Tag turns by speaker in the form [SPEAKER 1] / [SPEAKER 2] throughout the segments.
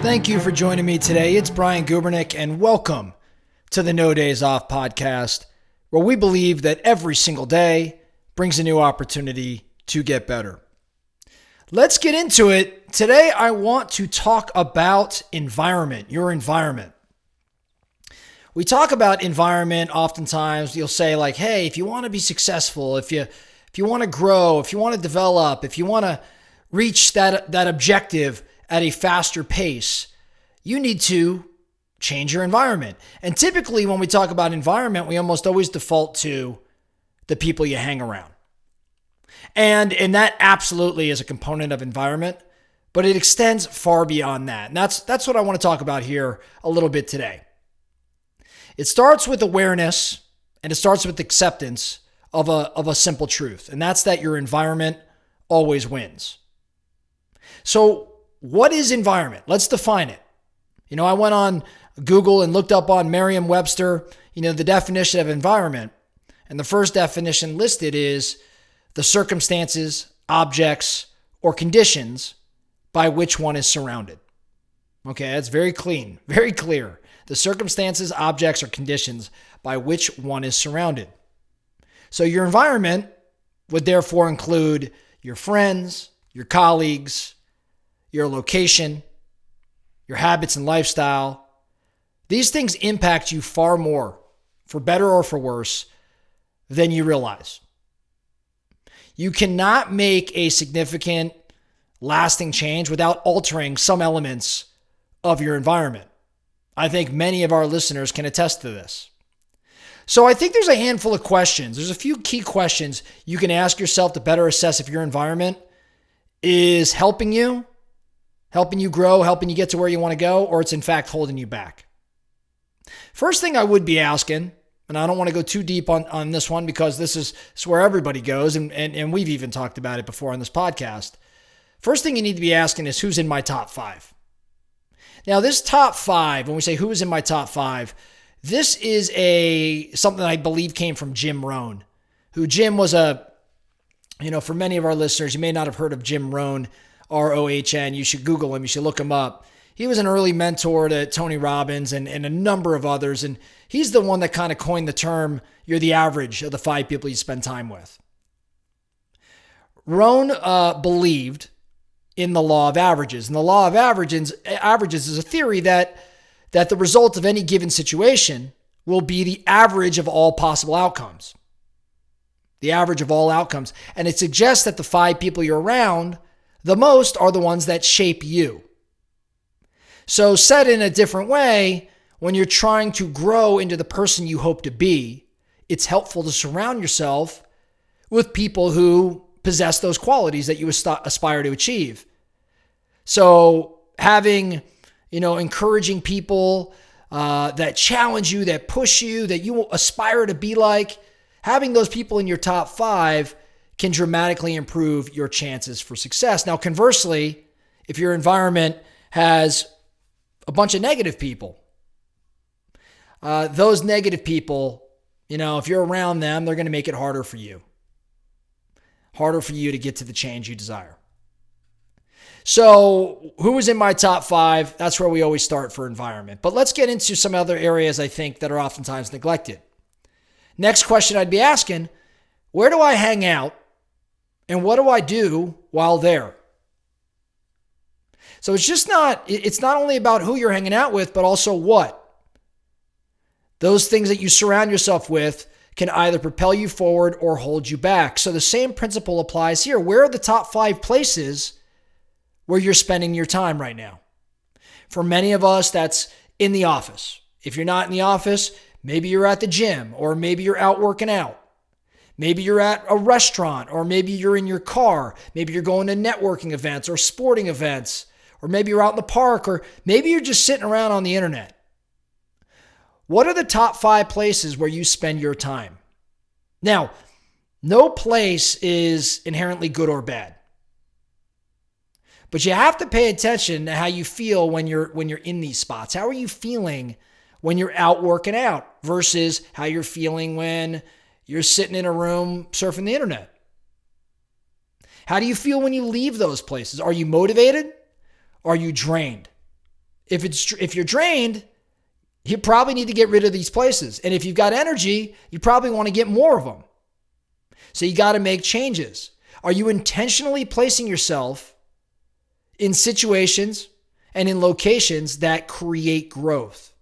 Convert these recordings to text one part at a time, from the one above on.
[SPEAKER 1] Thank you for joining me today. It's Brian Gubernick, and welcome to the No Days Off podcast, where we believe that every single day brings a new opportunity to get better. Let's get into it. Today, I want to talk about environment, your environment. We talk about environment oftentimes. You'll say like, hey, if you want to be successful, if you want to grow, if you want to develop, if you want to reach that objective at a faster pace, you need to change your environment. And typically when we talk about environment, we almost always default to the people you hang around. And that absolutely is a component of environment, but it extends far beyond that. And that's what I want to talk about here a little bit today. It starts with awareness, and it starts with acceptance of a simple truth, and that's that your environment always wins. So what is environment? Let's define it. I went on Google and looked up on Merriam-Webster, the definition of environment. And the first definition listed is the circumstances, objects, or conditions by which one is surrounded. Okay, that's very clean, very clear. The circumstances, objects, or conditions by which one is surrounded. So your environment would therefore include your friends, your colleagues, your location, your habits and lifestyle. These things impact you far more, for better or for worse, than you realize. You cannot make a significant, lasting change without altering some elements of your environment. I think many of our listeners can attest to this. So I think there's a handful of questions. There's a few key questions you can ask yourself to better assess if your environment is helping you grow, helping you get to where you want to go, or it's in fact holding you back. First thing I would be asking, and I don't want to go too deep on this one because this is where everybody goes, and we've even talked about it before on this podcast. First thing you need to be asking is, who's in my top 5? Now, this top 5, when we say who is in my top 5, this is something I believe came from Jim Rohn, who Jim was for many of our listeners, you may not have heard of Jim Rohn, R-O-H-N. You should Google him. You should look him up. He was an early mentor to Tony Robbins and a number of others. And he's the one that kind of coined the term, you're the average of the 5 people you spend time with. Rohn believed in the law of averages. And the law of averages is a theory that the result of any given situation will be the average of all possible outcomes. The average of all outcomes. And it suggests that the 5 people you're around the most are the ones that shape you. So said in a different way, when you're trying to grow into the person you hope to be, it's helpful to surround yourself with people who possess those qualities that you aspire to achieve. So having, encouraging people that challenge you, that push you, that you aspire to be like, having those people in your top 5 can dramatically improve your chances for success. Now, conversely, if your environment has a bunch of negative people, those negative people, if you're around them, they're going to make it harder for you to get to the change you desire. So who is in my top 5? That's where we always start for environment. But let's get into some other areas I think that are oftentimes neglected. Next question I'd be asking, where do I hang out and what do I do while there? So it's not only about who you're hanging out with, but also what. Those things that you surround yourself with can either propel you forward or hold you back. So the same principle applies here. Where are the top 5 places where you're spending your time right now? For many of us, that's in the office. If you're not in the office, maybe you're at the gym, or maybe you're out working out. Maybe you're at a restaurant, or maybe you're in your car. Maybe you're going to networking events or sporting events, or maybe you're out in the park, or maybe you're just sitting around on the internet. What are the top 5 places where you spend your time? Now, no place is inherently good or bad. But you have to pay attention to how you feel when you're in these spots. How are you feeling when you're out working out versus how you're feeling when you're sitting in a room surfing the internet? How do you feel when you leave those places? Are you motivated? Are you drained? If you're drained, you probably need to get rid of these places. And if you've got energy, you probably want to get more of them. So you got to make changes. Are you intentionally placing yourself in situations and in locations that create growth?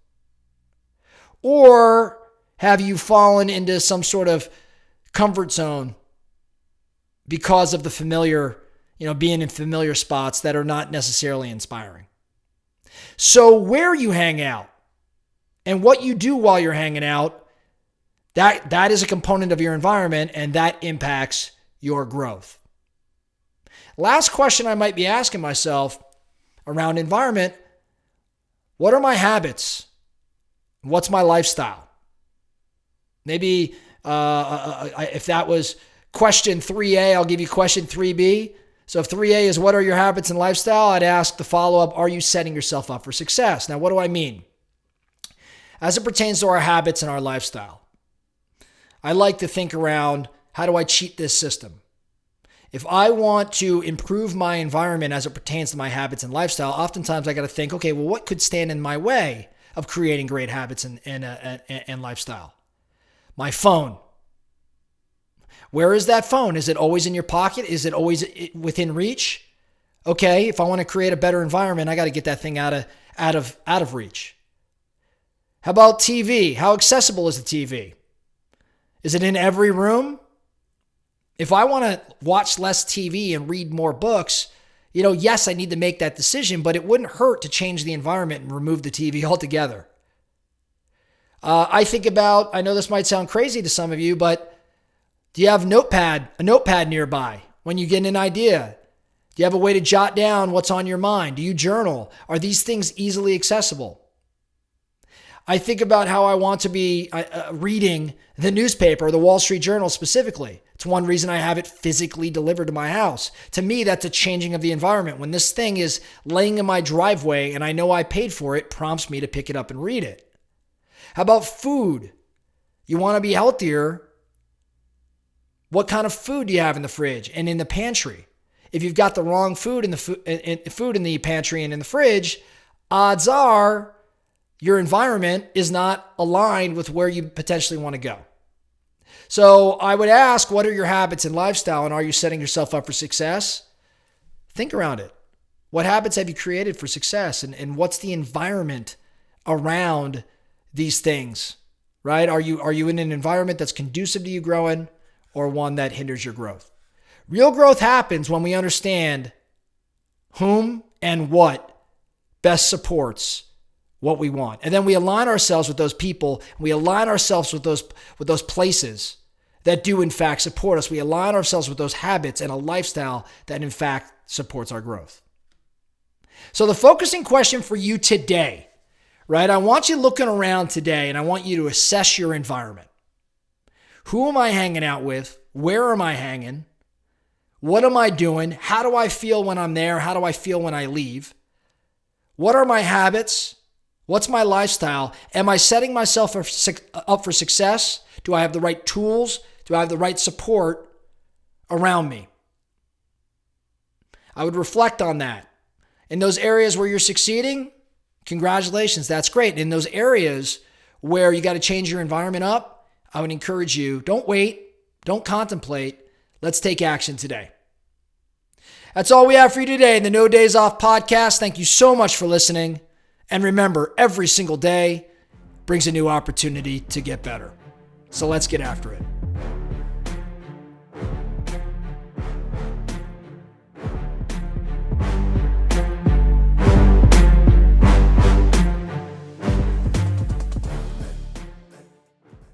[SPEAKER 1] Or have you fallen into some sort of comfort zone because of the familiar, being in familiar spots that are not necessarily inspiring? So where you hang out and what you do while you're hanging out, that is a component of your environment, and that impacts your growth. Last question I might be asking myself around environment: what are my habits? What's my lifestyle? Maybe if that was question 3A, I'll give you question 3B. So if 3A is what are your habits and lifestyle, I'd ask the follow-up, are you setting yourself up for success? Now, what do I mean? As it pertains to our habits and our lifestyle, I like to think around, how do I cheat this system? If I want to improve my environment as it pertains to my habits and lifestyle, oftentimes I got to think, okay, well, what could stand in my way of creating great habits and lifestyle? My phone. Where is that phone? Is it always in your pocket? Is it always within reach? Okay, if I want to create a better environment, I got to get that thing out of reach. How about TV? How accessible is the TV? Is it in every room? If I want to watch less TV and read more books, yes, I need to make that decision, but it wouldn't hurt to change the environment and remove the TV altogether. I think about, I know this might sound crazy to some of you, but do you have a notepad nearby when you get an idea? Do you have a way to jot down what's on your mind? Do you journal? Are these things easily accessible? I think about how I want to be reading the newspaper, the Wall Street Journal specifically. It's one reason I have it physically delivered to my house. To me, that's a changing of the environment. When this thing is laying in my driveway and I know I paid for it, prompts me to pick it up and read it. How about food? You want to be healthier. What kind of food do you have in the fridge and in the pantry? If you've got the wrong food in the pantry and in the fridge, odds are your environment is not aligned with where you potentially want to go. So I would ask, what are your habits and lifestyle, and are you setting yourself up for success? Think around it. What habits have you created for success, and what's the environment around these things, right? Are you in an environment that's conducive to you growing, or one that hinders your growth? Real growth happens when we understand whom and what best supports what we want. And then we align ourselves with those people. We align ourselves with those places that do in fact support us. We align ourselves with those habits and a lifestyle that in fact supports our growth. So the focusing question for you today, right? I want you looking around today, and I want you to assess your environment. Who am I hanging out with? Where am I hanging? What am I doing? How do I feel when I'm there? How do I feel when I leave? What are my habits? What's my lifestyle? Am I setting myself up for success? Do I have the right tools? Do I have the right support around me? I would reflect on that. In those areas where you're succeeding, congratulations, that's great. In those areas where you got to change your environment up, I would encourage you, don't wait, don't contemplate, let's take action today. That's all we have for you today in the No Days Off podcast. Thank you so much for listening. And remember, every single day brings a new opportunity to get better. So let's get after it.